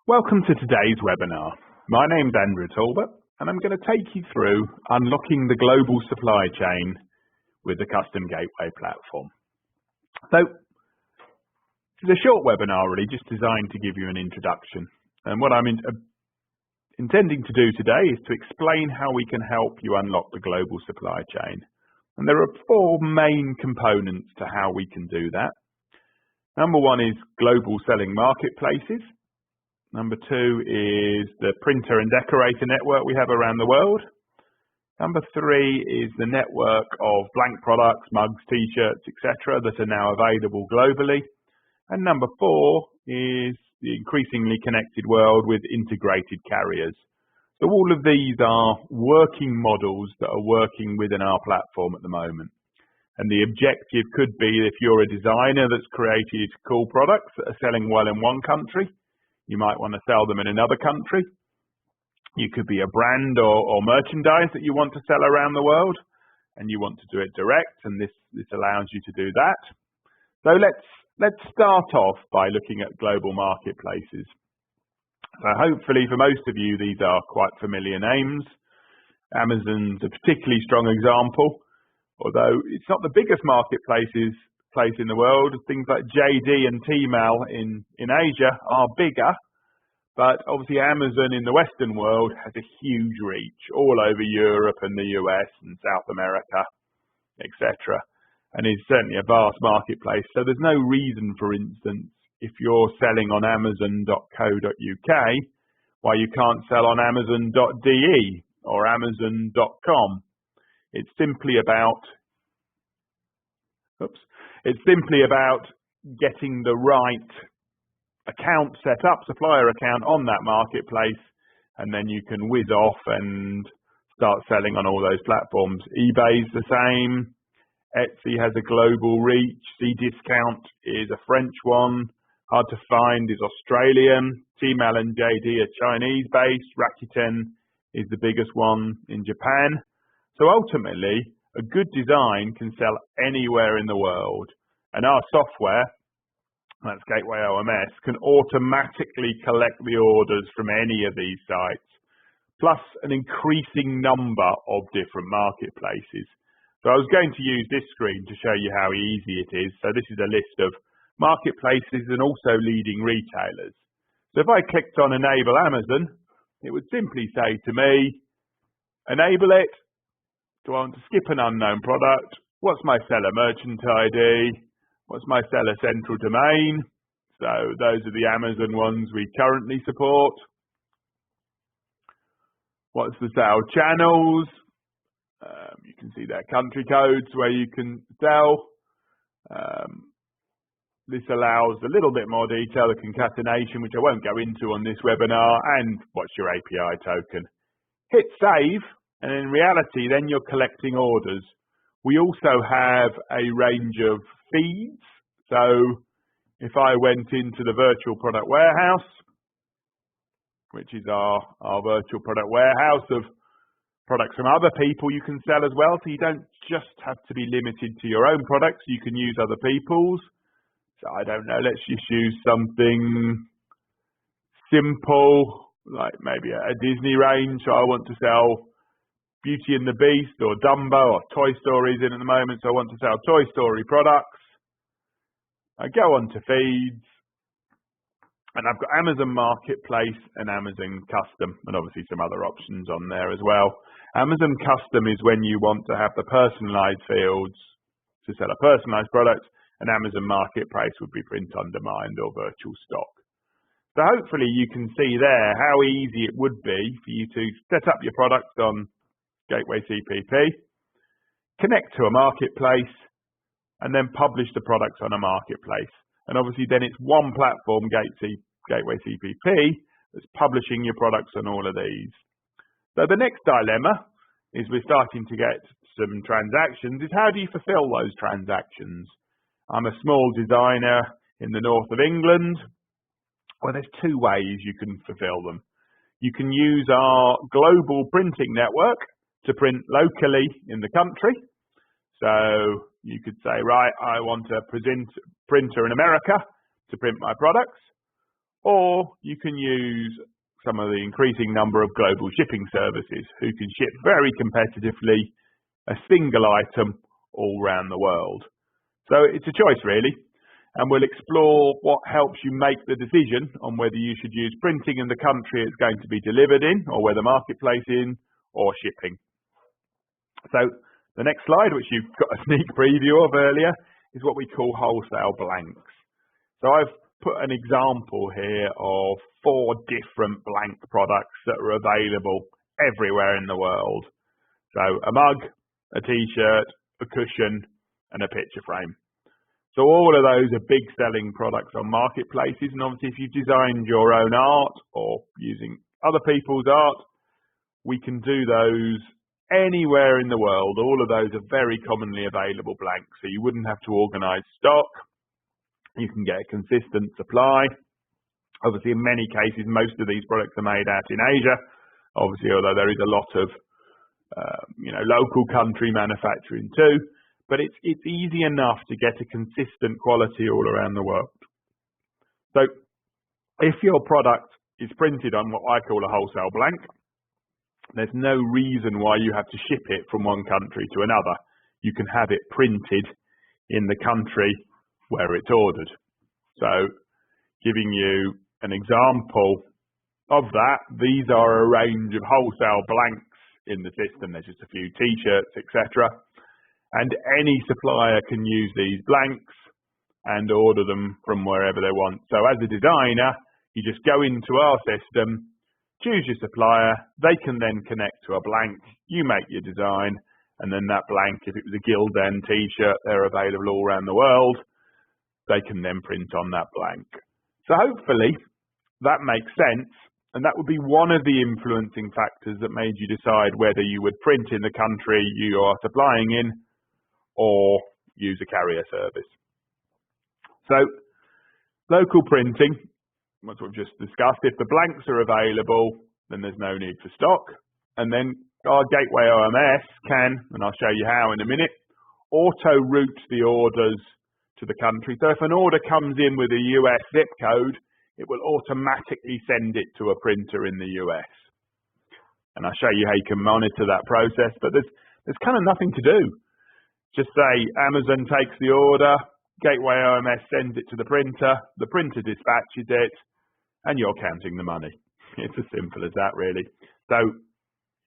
Welcome to today's webinar. My name's Andrew Talbot and I'm going to take you through unlocking the global supply chain with the Custom Gateway platform. So, it's a short webinar really, just designed to give you an introduction. And what I'm intending to do today is to explain how we can help you unlock the global supply chain. And there are four main components to how we can do that. Number one is global selling marketplaces. Number two is the printer and decorator network we have around the world. Number three is the network of blank products, mugs, t-shirts, etc. that are now available globally. And number four is the increasingly connected world with integrated carriers. So all of these are working models that are working within our platform at the moment. And the objective could be, if you're a designer that's created cool products that are selling well in one country, you might want to sell them in another country. You could be a brand or merchandise that you want to sell around the world, and you want to do it direct, and this allows you to do that. So let's start off by looking at global marketplaces. So hopefully for most of you, these are quite familiar names. Amazon's a particularly strong example, although it's not the biggest place in the world. Things like JD and Tmall in Asia are bigger, but obviously Amazon in the Western world has a huge reach all over Europe and the US and South America, etc. And is certainly a vast marketplace. So there's no reason, for instance, if you're selling on amazon.co.uk, why you can't sell on amazon.de or amazon.com. It's simply about getting the right account set up, supplier account on that marketplace, and then you can whiz off and start selling on all those platforms. eBay's the same. Etsy has a global reach. Cdiscount is a French one. Hard to Find is Australian. Tmall and JD are Chinese-based. Rakuten is the biggest one in Japan. So ultimately, a good design can sell anywhere in the world. And our software, that's Gateway OMS, can automatically collect the orders from any of these sites, plus an increasing number of different marketplaces. So I was going to use this screen to show you how easy it is. So this is a list of marketplaces and also leading retailers. So if I clicked on Enable Amazon, it would simply say to me, enable it. Do I want to skip an unknown product? What's my seller merchant ID? What's my seller central domain? So those are the Amazon ones we currently support. What's the sale channels? You can see their country codes where you can sell. This allows a little bit more detail, the concatenation, which I won't go into on this webinar, and what's your API token. Hit save, and in reality, then you're collecting orders. We also have a range of feeds. So if I went into the virtual product warehouse, which is our virtual product warehouse of products from other people you can sell as well. So you don't just have to be limited to your own products. You can use other people's. So I don't know, let's just use something simple, like maybe a Disney range. So I want to sell Beauty and the Beast or Dumbo or Toy Story's in at the moment. So I want to sell Toy Story products. I go on to feeds. And I've got Amazon Marketplace and Amazon Custom, and obviously some other options on there as well. Amazon Custom is when you want to have the personalized fields to sell a personalized product, and Amazon Marketplace would be print on demand or virtual stock. So hopefully you can see there how easy it would be for you to set up your product on Gateway CPP, connect to a marketplace, and then publish the products on a marketplace. And obviously then it's one platform, Gateway CPP, that's publishing your products on all of these. So the next dilemma is we're starting to get some transactions, is how do you fulfill those transactions? I'm a small designer in the north of England. Well, there's two ways you can fulfill them. You can use our global printing network to print locally in the country. So you could say, right, I want a printer in America to print my products. or you can use some of the increasing number of global shipping services who can ship very competitively a single item all around the world. So it's a choice really, and we'll explore what helps you make the decision on whether you should use printing in the country it's going to be delivered in, or whether marketplace in, or shipping. So the next slide, which you've got a sneak preview of earlier, is what we call wholesale blanks. So I've put an example here of 4 different blank products that are available everywhere in the world. So a mug, a t-shirt, a cushion, and a picture frame. So all of those are big selling products on marketplaces, and obviously if you've designed your own art or using other people's art, we can do those anywhere in the world. All of those are very commonly available blanks, so you wouldn't have to organise stock. You can get a consistent supply. Obviously, in many cases, most of these products are made out in Asia. Obviously, although there is a lot of local country manufacturing too, but it's easy enough to get a consistent quality all around the world. So, if your product is printed on what I call a wholesale blank, there's no reason why you have to ship it from one country to another. You can have it printed in the country where it's ordered. So, giving you an example of that, these are a range of wholesale blanks in the system. There's just a few t-shirts, etc. And any supplier can use these blanks and order them from wherever they want. So as a designer, you just go into our system, choose your supplier, they can then connect to a blank, you make your design, and then that blank, if it was a Gildan t-shirt, they're available all around the world, they can then print on that blank. So hopefully that makes sense, and that would be one of the influencing factors that made you decide whether you would print in the country you are supplying in or use a carrier service. So local printing, that's what we've just discussed. If the blanks are available, then there's no need for stock. And then our Gateway OMS can, and I'll show you how in a minute, auto-route the orders to the country. So if an order comes in with a US zip code, it will automatically send it to a printer in the US. And I'll show you how you can monitor that process, but there's kind of nothing to do. Just say Amazon takes the order, Gateway OMS sends it to the printer dispatches it, and you're counting the money. It's as simple as that, really. So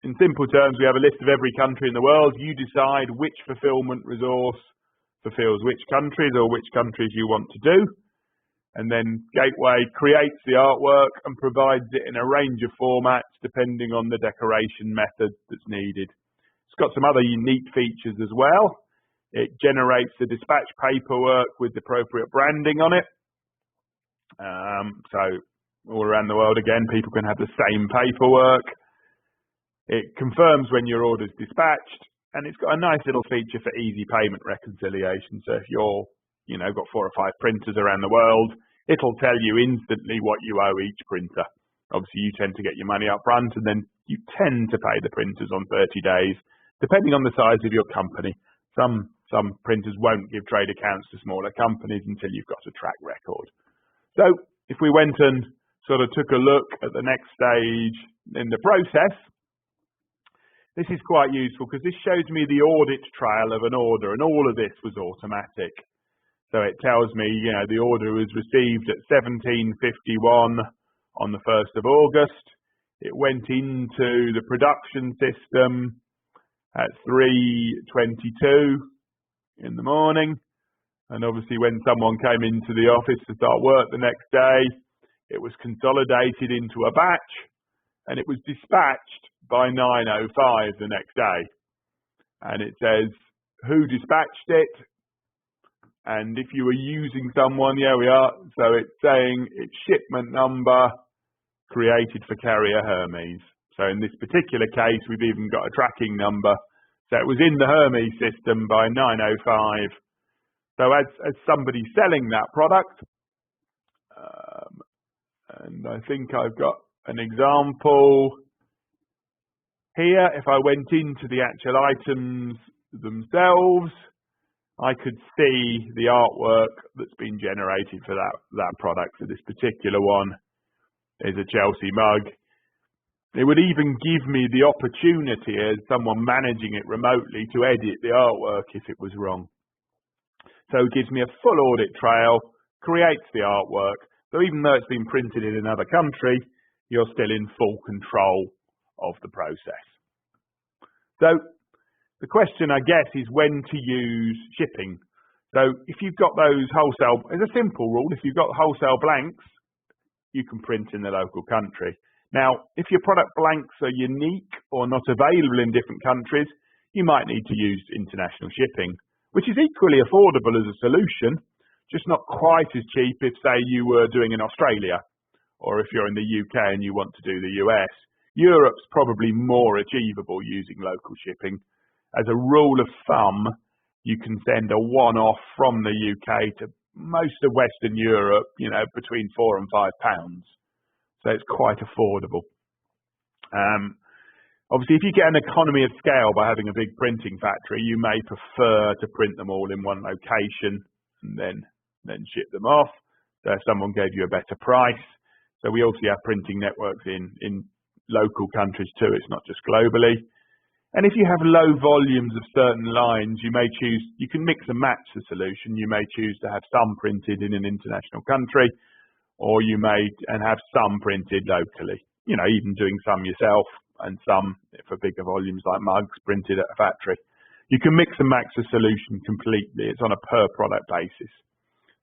in simple terms, we have a list of every country in the world. You decide which fulfillment resource fulfills which countries or which countries you want to do. And then Gateway creates the artwork and provides it in a range of formats depending on the decoration method that's needed. It's got some other unique features as well. It generates the dispatch paperwork with the appropriate branding on it. So all around the world, again, people can have the same paperwork. It confirms when your order's dispatched, and it's got a nice little feature for easy payment reconciliation. So if you're, got 4 or 5 printers around the world, it'll tell you instantly what you owe each printer. Obviously, you tend to get your money up front, and then you tend to pay the printers on 30 days, depending on the size of your company. Some printers won't give trade accounts to smaller companies until you've got a track record. So if we went and sort of took a look at the next stage in the process, this is quite useful because this shows me the audit trail of an order, and all of this was automatic. So it tells me, the order was received at 17:51 on the 1st of August. It went into the production system at 3:22 in the morning. And obviously when someone came into the office to start work the next day, it was consolidated into a batch and it was dispatched by 9:05 the next day. And it says who dispatched it. And if you were using someone, yeah, we are. So it's saying it's shipment number created for carrier Hermes. So in this particular case, we've even got a tracking number. So it was in the Hermes system by 9:05. So as somebody selling that product, and I think I've got an example here. If I went into the actual items themselves, I could see the artwork that's been generated for that product. So this particular one is a Chelsea mug. It would even give me the opportunity as someone managing it remotely to edit the artwork if it was wrong. So it gives me a full audit trail, creates the artwork, so even though it's been printed in another country, you're still in full control of the process. So the question, I guess, is when to use shipping. So if you've got those wholesale, it's a simple rule, if you've got wholesale blanks, you can print in the local country. Now, if your product blanks are unique or not available in different countries, you might need to use international shipping, which is equally affordable as a solution, just not quite as cheap if, say, you were doing in Australia, or if you're in the UK and you want to do the US. Europe's probably more achievable using local shipping. As a rule of thumb, you can send a one-off from the UK to most of Western Europe, between £4 and £5. So it's quite affordable. Obviously, if you get an economy of scale by having a big printing factory, you may prefer to print them all in one location and then ship them off. So if someone gave you a better price. So we also have printing networks in local countries too. It's not just globally. And if you have low volumes of certain lines, you can mix and match the solution. You may choose to have some printed in an international country, or you may have some printed locally, even doing some yourself and some for bigger volumes like mugs printed at a factory. You can mix and match the solution completely. It's on a per product basis.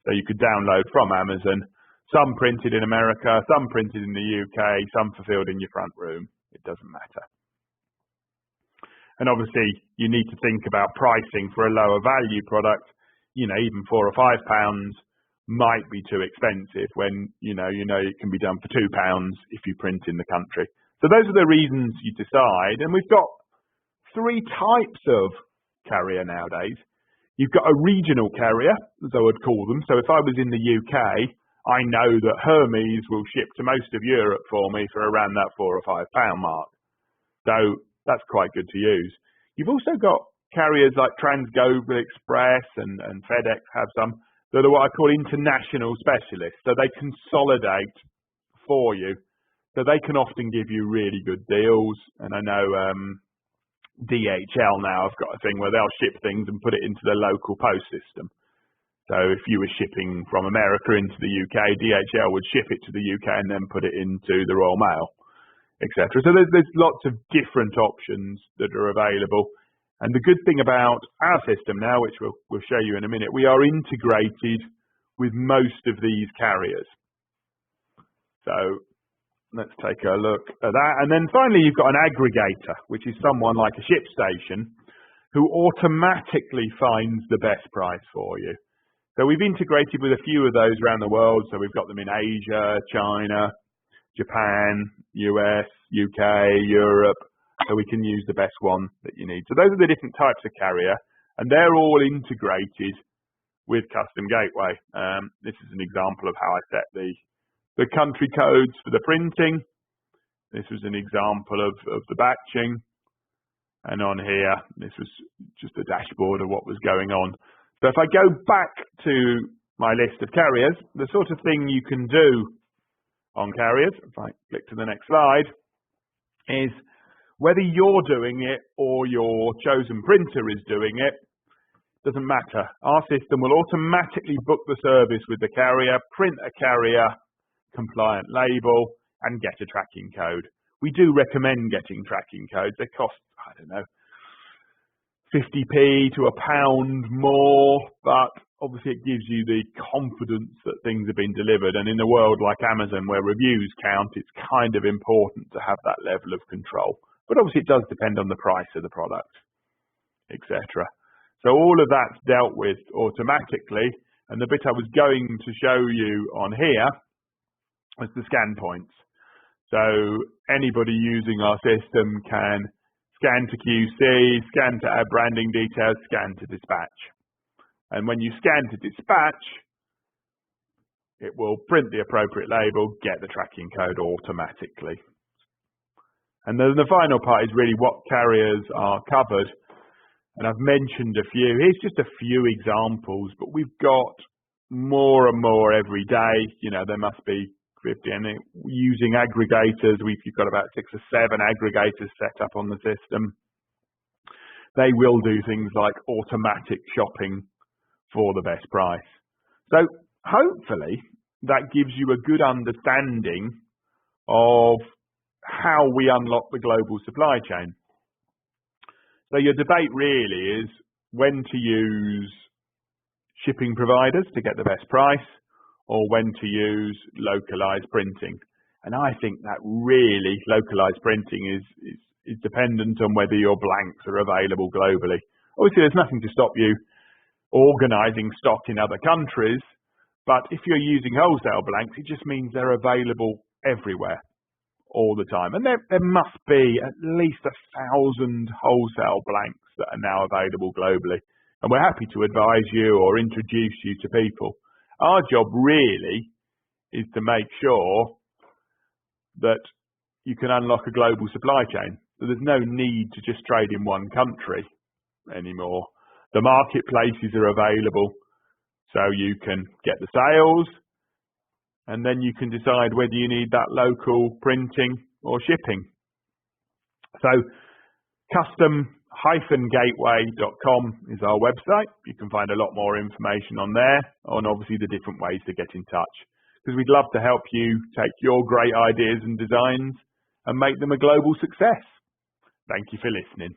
So you could download from Amazon, some printed in America, some printed in the UK, some fulfilled in your front room. It doesn't matter. And obviously you need to think about pricing for a lower value product. Even £4 or £5 might be too expensive when it can be done for £2 if you print in the country. So those are the reasons you decide. And we've got 3 types of carrier nowadays. You've got a regional carrier, as I would call them. So if I was in the UK, I know that Hermes will ship to most of Europe for me for around that £4 or £5 mark. So that's quite good to use. You've also got carriers like Transglobal Express and FedEx have some. They're what I call international specialists. So they consolidate for you. So they can often give you really good deals. And I know DHL now have got a thing where they'll ship things and put it into the local post system. So if you were shipping from America into the UK, DHL would ship it to the UK and then put it into the Royal Mail, etc. So there's lots of different options that are available. And the good thing about our system now, which we'll show you in a minute, we are integrated with most of these carriers. So let's take a look at that. And then finally, you've got an aggregator, which is someone like a ShipStation who automatically finds the best price for you. So we've integrated with a few of those around the world. So we've got them in Asia, China, Japan, US, UK, Europe. So we can use the best one that you need. So those are the different types of carrier, and they're all integrated with Custom Gateway. This is an example of how I set the country codes for the printing. This was an example of the batching. And on here, this was just a dashboard of what was going on. So if I go back to my list of carriers, the sort of thing you can do on carriers, if I click to the next slide, is whether you're doing it or your chosen printer is doing it, doesn't matter. Our system will automatically book the service with the carrier, print a carrier compliant label, and get a tracking code. We do recommend getting tracking codes. They cost, 50p to £1 more, but obviously it gives you the confidence that things have been delivered. And in a world like Amazon where reviews count, it's kind of important to have that level of control. But obviously it does depend on the price of the product, etc. So all of that's dealt with automatically. And the bit I was going to show you on here was the scan points. So anybody using our system can scan to QC, scan to add branding details, scan to dispatch. And when you scan to dispatch, it will print the appropriate label, get the tracking code automatically. And then the final part is really what carriers are covered. And I've mentioned a few. Here's just a few examples, but we've got more and more every day. There must be 50, and using aggregators, you've got about 6 or 7 aggregators set up on the system. They will do things like automatic shopping for the best price. So hopefully that gives you a good understanding of how we unlock the global supply chain. So your debate really is when to use shipping providers to get the best price, or when to use localized printing. And I think that really localized printing is dependent on whether your blanks are available globally. Obviously, there's nothing to stop you organizing stock in other countries, but if you're using wholesale blanks, it just means they're available everywhere all the time. And there must be at least 1,000 wholesale blanks that are now available globally. And we're happy to advise you or introduce you to people. Our job really is to make sure that you can unlock a global supply chain. So there's no need to just trade in one country anymore. The marketplaces are available, so you can get the sales, and then you can decide whether you need that local printing or shipping. So custom-gateway.com is our website. You can find a lot more information on there, on obviously the different ways to get in touch, because we'd love to help you take your great ideas and designs and make them a global success. Thank you for listening.